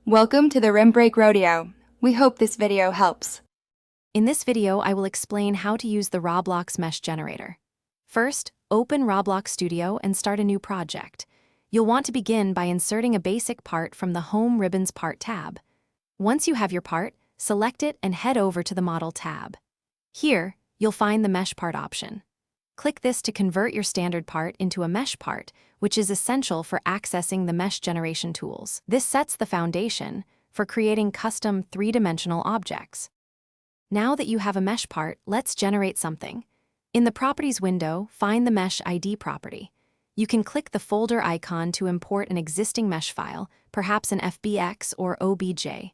Welcome to the Rim Break Rodeo. We hope this video helps. In this video, I will explain how to use the Roblox Mesh Generator. First, open Roblox Studio and start a new project. You'll want to begin by inserting a basic part from the Home Ribbons Part tab. Once you have your part, select it and head over to the Model tab. Here, you'll find the Mesh Part option. Click this to convert your standard part into a mesh part, which is essential for accessing the mesh generation tools. This sets the foundation for creating custom three-dimensional objects. Now that you have a mesh part, let's generate something. In the Properties window, find the Mesh ID property. You can click the folder icon to import an existing mesh file, perhaps an FBX or OBJ.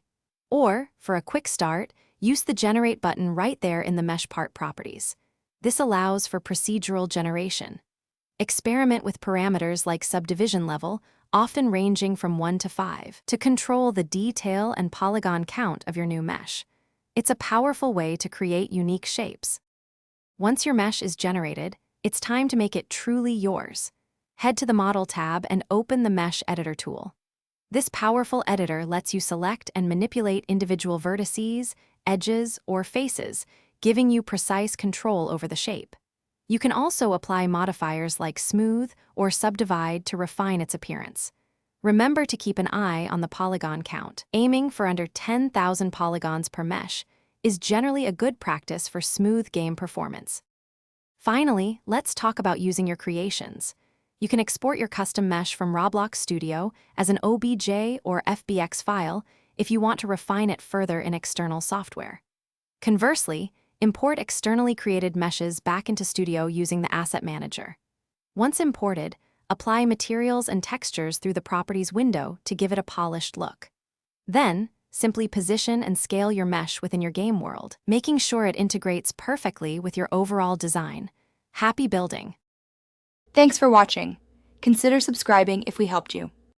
Or, for a quick start, use the Generate button right there in the mesh part properties. This allows for procedural generation. Experiment with parameters like subdivision level, often ranging from 1 to 5, to control the detail and polygon count of your new mesh. It's a powerful way to create unique shapes. Once your mesh is generated, it's time to make it truly yours. Head to the Model tab and open the Mesh Editor tool. This powerful editor lets you select and manipulate individual vertices, edges, or faces, giving you precise control over the shape. You can also apply modifiers like smooth or subdivide to refine its appearance. Remember to keep an eye on the polygon count. Aiming for under 10,000 polygons per mesh is generally a good practice for smooth game performance. Finally, let's talk about using your creations. You can export your custom mesh from Roblox Studio as an OBJ or FBX file if you want to refine it further in external software. Conversely, import externally created meshes back into Studio using the Asset Manager. Once imported, apply materials and textures through the Properties window to give it a polished look. Then, simply position and scale your mesh within your game world, making sure it integrates perfectly with your overall design. Happy building! Thanks for watching. Consider subscribing if we helped you.